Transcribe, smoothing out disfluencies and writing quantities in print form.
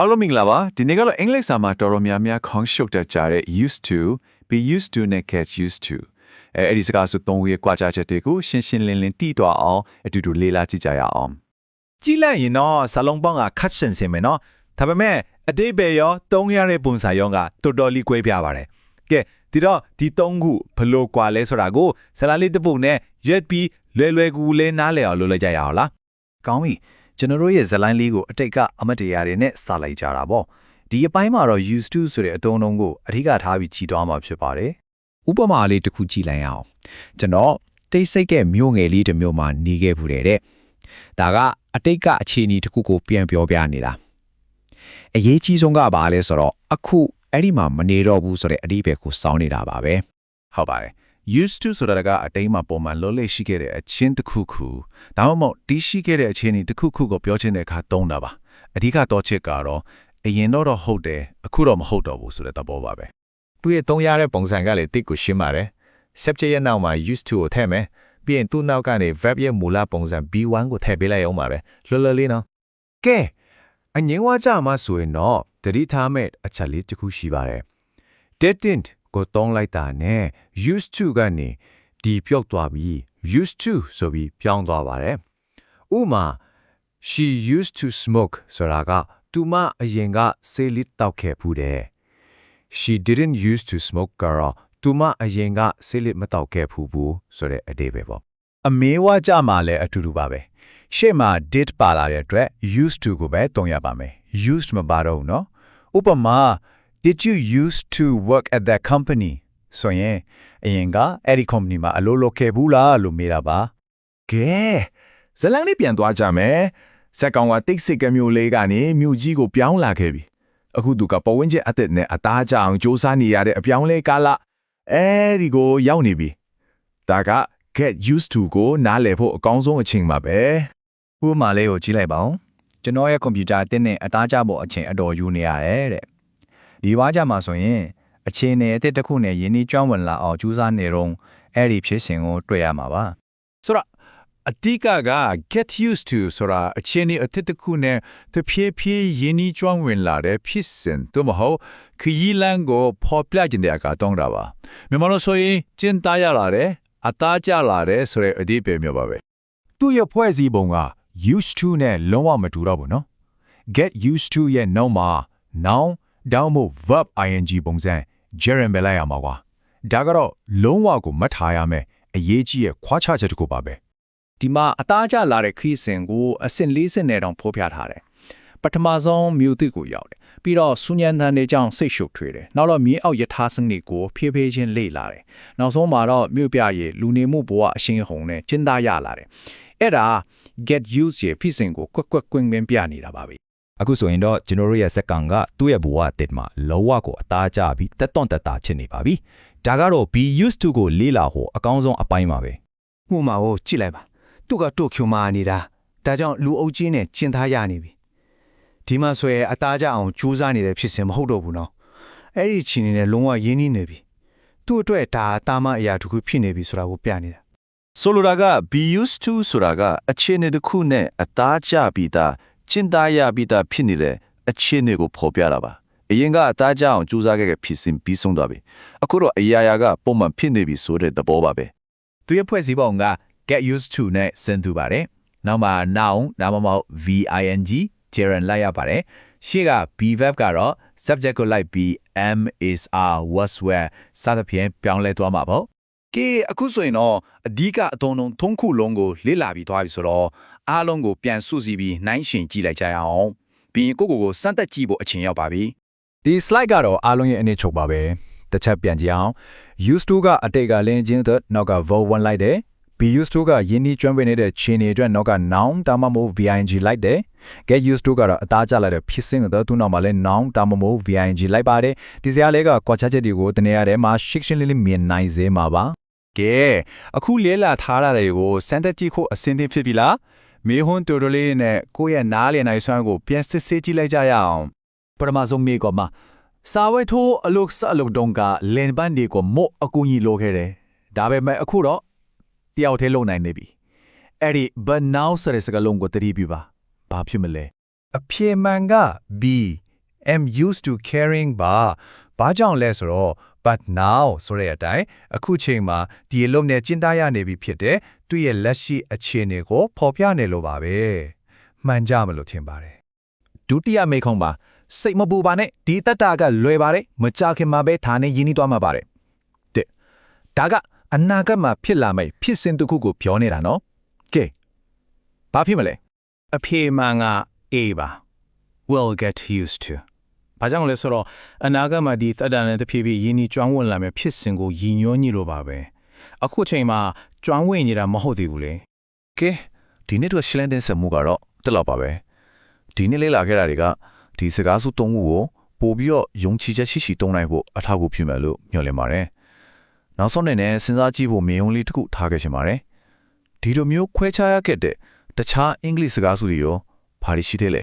အားလုံးမင်္ဂလာပါဒီနေ့ကတော့အင်္ဂလိပ်စာမှာတော်တော်များများခေါင်းရှုပ်တတ်ကြတဲ့ used to be used to နဲ့ get used to အဲ့ဒီစကားစုသုံးခုရဲ့ကြွားကြချက်တွေကိုရှင်းရှင်းလင်းလင်းသိသွားအောင်အတူတူလေ့လာကြည့်ကြရအောင်ကြည့်လိုက်ရင်တော့စာလုံးပေါင်းကခတ်ဆင်စင်မယ်နော်ဒါပေမဲ့အတိတ်ပဲရောသုံးရတဲ့ပုံစံရောကတော်တော်လေးကွဲပြားပါတယ်ကဲဒီတော့ဒီသုံးခုဘလို့ကွာလဲဆိုတာကိုဇာတ်လေးတစ်ပုဒ်နဲ့ရက်ပြီးလွယ်ကူလေးနားလည်အောင်လုပ်လိုက်ကြရအောင်လားကောင်းပြီကျွန်တော်တို့ရဲ့ဇာတ်လိုင်းလေးကိုအတိတ်ကအမတ်တရားတွေနဲ့စလိုက်ကြတာပေါ့ဒီအပိုင်းမှာတော့ used to ဆိုတဲ့အသုံးအနှုန်းကိုအထူးထားပြီးကြည်သွားမှာဖြစ်ပါတယ်ဥပမာလေးတစ်ခုကြည့်လိုက်အောင်ကျွန်တော်တိတ်ဆိတ်တဲ့မြို့ငယ်လေးတစ်မြို့မှာနေခဲ့ဘူးတဲ့ဒါကအတိတ်ကအခြေအနေတစ်ခုကိုပြန်ပြောပြနေတာအရေးကြီးဆုံးကဘာလဲဆိုတော့အခုအဲ့ဒီမှာမနေတော့ဘူးဆိုတဲ့အဓိပ္ပာယ်ကိုစောင်းနေတာပါပဲဟုတ်ပါတယ် used to ဆိုတာကအတိတ်မှာပုံမှန်လုပ်လေ့ရှိခဲ့တဲ့အချင်းတစ်ခုခုဒါမှမဟုတ်တည်ရှိခဲ့တဲ့အခြေအနေတစ်ခုခုကိုပြောချင်တဲ့အခါသုံးတာပါအဓိကတော့ချက်ကတော့အရင်တော့ဟုတ်တယ်အခုတော့မဟုတ်တော့ဘူးဆိုတဲ့သဘောပါပဲသူရဲ့သုံးရတဲ့ပုံစံကလည်းတိတ်ကိုရှင်းပါတယ် subject ရဲ့နောက်မှာ used to ကိုထည့်မယ်ပြီးရင်သူ့နောက်ကနေ verb ရဲ့မူလပုံစံ B1 ကိုထည့်ပေးလိုက်အောင်ပါပဲလွယ်လွယ်လေးနော်ကဲအငင်းဝါကြမှာဆိုရင်တော့တတိထားမဲ့အချက်လေးတစ်ခုရှိပါတယ် didn't ကိုတုံးလိုက်တာနဲ့ used to ကနေဒီပြုတ်သွားပြီး used to ဆိုပြီးပြောင်းသွားပါတယ်ဥမာ she used to smoke ဆိုတာကသူမအရင်ကဆေးလိတောက်ခဲ့ဘူးတဲ့ she didn't used to smoke ကတော့သူမအရင်ကဆေးလိမတောက်ခဲ့ဘူးဆိုတဲ့အဓိပ္ပာယ်ပေါ့အမေဝါကြမှာလည်းအတူတူပါပဲရှေ့မှာ did ပါလာတဲ့အတွက် used to ကိုပဲသုံးရပါမယ် used မပါတော့ဘူးနော်ဥပမာ did you used to work at that company ဆိုရင်အရင်ကအဲ့ဒီ company မှာအလုပ်လုပ်ခဲ့ဘူးလားလို့မေးတာပါကဲဇလန်လေးပြန်သွားကြမယ်စက်ကောင်ကတိတ်ဆိတ်ကမျိုးလေးကနေမြို့ကြီးကိုပြောင်းလာခဲ့ပြီအခုသူကပဝင်းကျက်အသက်နဲ့အသားကြအောင်စူးစမ်းနေရတဲ့အပြောင်းလဲကာလအဲ့ဒီကိုရောက်နေပြီဒါက get used to ကိုနားလည်ဖို့အကောင်းဆုံးအချိန်ပါပဲဥပမာလေးကိုကြည့်လိုက်ပါဦးကျွန်တော်ရဲ့ကွန်ပျူတာအသစ်နဲ့အသားကြဖို့အချိန်အတော်ယူနေရတယ်တဲ့ဒီဝါကြမှာဆိုရင်အချိန်နဲ့အသစ်တစ်ခုနဲ့ယင်းနှီးကျွမ်းဝင်လာအောင်ကြိုးစားနေတော့အဲ့ဒီဖြစ်စဉ်ကိုတွေ့ရမှာပါဆိုတော့အတိကက get used to ဆိုတာအချင်းအသစ်တစ်ခုနဲ့တဖြည်းဖြည်းယင်းနှီးကျွမ်းဝင်လာတဲ့ဖြစ်စဉ်တို့မဟုတ်ခရီးလမ်းကိုဖော်ပြခြင်းတဲ့အခါတောင်းတာပါမြန်မာလိုဆိုရင်ကျင်းသားရလာတယ်အသားကျလာတယ်ဆိုတဲ့အဓိပ္ပာယ်မျိုးပါပဲသူ့ရဲ့ဖွဲ့စည်းပုံက used to နဲ့လုံးဝမတူတော့ဘူးနော် get used to ရဲ့နောက်မှာ noun ဒါမှမဟုတ် verb ing ပုံစံ gerund ပဲလိုက်ရမှာကွာဒါကတော့လုံးဝကိုမှတ်ထားရမယ်အရေးကြီးရဲ့ခွာခြားချက်တစ်ခုပါပဲဒီမှာအသားကျလာတဲ့ခရီးစဉ်ကိုအဆင့်၄ဆင့်နဲ့တောင်ဖော်ပြထားတယ်ပထမဆုံးမြို့သစ်ကိုရောက်တယ်ပြီးတော့စူညံတန်တွေကြောင့်စိတ်ရှုပ်ထွေးတယ်နောက်တော့မြေအောက်ယထာစနစ်ကိုဖြည်းဖြည်းချင်းလေ့လာတယ်နောက်ဆုံးမှာတော့မြို့ပြရဲ့လူနေမှုဘဝအရှင်းဟုန်နဲ့ကျင်းသားရလာတယ်အဲ့ဒါ get used ရဲ့ဖြစ်စဉ်ကိုကွက်ကွင်းပင်ပြနေတာပါပဲအခုဆိုရင်တော့ကျွန်တော်တို့ရဲ့စက်ကောင်ကသူ့ရဲ့ဘဝအသစ်မှာလောဝကိုအသားကျပြီးတက်တွန့်တက်တာချစ်နေပါပြီဒါကတော့ be used to ကိုလေ့လာဖို့အကောင်းဆုံးအပိုင်းပါပဲဥမာကိုကြည့်လိုက်ပါသူကတိုကျိုမှာနေတာဒါကြောင့်လူအုပ်ကြီးနဲ့ကျင်းသားရနေပြီဒီမှာဆိုရင်အသားကျအောင်ကြိုးစားနေတဲ့ဖြစ်စဉ်မဟုတ်တော့ဘူးနော်အဲ့ဒီချင်းနေနဲ့လုံးဝရင်းနှီးနေပြီသူ့အတွက်ဒါတာမအရာတစ်ခုဖြစ်နေပြီဆိုတာကိုပြနေတာဆိုလိုတာက be used to ဆိုတာကအခြေအနေတစ်ခုနဲ့အသားကျပြီးသားကျင်းသားရပြီးသားဖြစ်နေတဲ့အခြေအနေကိုဖော်ပြတာပါအရင်ကအသားကျအောင်ကြိုးစားခဲ့တဲ့ဖြစ်စဉ်ပြီးဆုံးသွားပြီအခုတော့အရာရာကပုံမှန်ဖြစ်နေပြီဆိုတဲ့သဘောပါပဲသူရဲ့ဖွဲ့စည်းပုံက get used to နဲ့ဆင်တူပါတယ်နောက်မှာ noun ဒါမှမဟုတ် VING gerund လိုက်ရပါတယ်ရှေ့က be verb ကတော့ subject ကိုလိုက်ပြီး am is are was were စသဖြင့်ပြောင်းလဲသွားမှာပေါ့ကဲအခုဆိုရင်တော့အဓိကအသုံးလုံးသုံးခုလုံးကိုလေ့လာပြီးသွားပြီဆိုတော့အားလုံးကိုပြန်စုစည်းပြီးနှိုင်းယှဉ်ကြည့်လိုက်ကြရအောင်ပြီးရင်ကိုစမ်းသပ်ကြည့်ဖို့အချိန်ရောက်ပါပြီဒီ slide ကတော့အားလုံးရဲ့အနည်းချုပ်ပါပဲတစ်ချက်ပြန်ကြည့်အောင် used to ကအတိတ်ကလင်းချင်းတဲ့နောက်က verb 1လိုက်တယ် be used to ကယင်းနှီးကျွမ်းဝင်နေတဲ့ခြေနေအတွက်နောက်က noun ဒါမှမဟုတ် VING လိုက်တယ် get used to ကတော့အသားကျလာတဲ့ဖြစ်စဉ်တဲ့သူ့နောက်မှာလဲ noun ဒါမှမဟုတ် VING လိုက်ပါတယ်ဒီစရာလေးကကွာခြားချက်တွေကိုတနေရာထဲမှာ section လေးမြင်နိုင်စေမှာပါကဲအခုလေ့လာထားတာတွေကိုစမ်းသပ်ကြည့်ဖို့အဆင်သင့်ဖြစ်ပြီလားမေဟွန်းတူတူလေးနဲ့ကိုယ့်ရဲ့နားလည်နိုင်စွမ်းကိုပြန်စစ်ဆေးကြည့်လိုက်ကြရအောင်ပထမဆုံးမေးကောမှာစာဝဲထိုးအလုတ်စအလုတ်တုံးကလင်ပန်းဒီကိုမို့အကူကြီးလိုခဲ့တယ်ဒါပေမဲ့အခုတော့တယောက်တည်းလုံနိုင်နေပြီအဲ့ဒီ but now ဆိုတဲ့စကားလုံးကိုတတိပြုပါဘာဖြစ်မလဲအဖြေမှန်က B am used to caring ဘာကြောင့်လဲဆိုတော့ but now ဆိုတဲ့အတိုင်းအခုချိန်မှာဒီအလုပ်နဲ့ကျင်းသားရနေပြီဖြစ်တဲ့သူ့ရဲ့လက်ရှိအခြေအနေကိုဖော်ပြနေလို့ပါပဲမှန်ကြမလို့ထင်ပါတယ် ဒုတိယမိခုံးပါစိတ်မပူပါနဲ့ဒီတက်တာကလွယ်ပါတယ်မကြခင်မှာပဲဒါနဲ့ရင်းနှီးသွားမှာပါတယ်တဲ့ဒါကအနာဂတ်မှာဖြစ်လာမယ့်ဖြစ်စဉ်တစ်ခုကိုပြောနေတာနော်ကဲဘာဖြစ်မလဲ အဖြေမှန်က A ပါ will get used to ဘာကြောင့်လဲဆိုတော့အနာဂတ်မှာဒီသက်တမ်းနဲ့တဖြည်းဖြည်းရင်းနှီးကျွမ်းဝင်လာမယ့်ဖြစ်စဉ်ကိုရည်ညွှန်းညလို့ပါပဲအခုချိန်မှာကျွမ်းဝင်နေတာမဟုတ်သေးဘူးလေ ကဲဒီနေ့တော့ရှလန်တင်ဆက်မှုကတော့တက်တော့ပါပဲဒီနေ့လေးလာခဲ့တာတွေကဒီစကားစုသုံးခုကိုပို့ပြီးတော့ယုံကြည်ချက်ရှိရှိသုံးနိုင်ဖို့အထောက်အကူပြုမယ်လို့မျှော်လင့်ပါတယ်နောက်ဆုံးအနေနဲ့စဉ်းစားကြည့်ဖို့မြေုံလေးတစ်ခုထားခဲ့ချင်ပါတယ်ဒီလိုမျိုးခွဲခြားရခဲ့တဲ့တခြားအင်္ဂလိပ်စကားစုတွေရောဘာတွေရှိသေးလဲ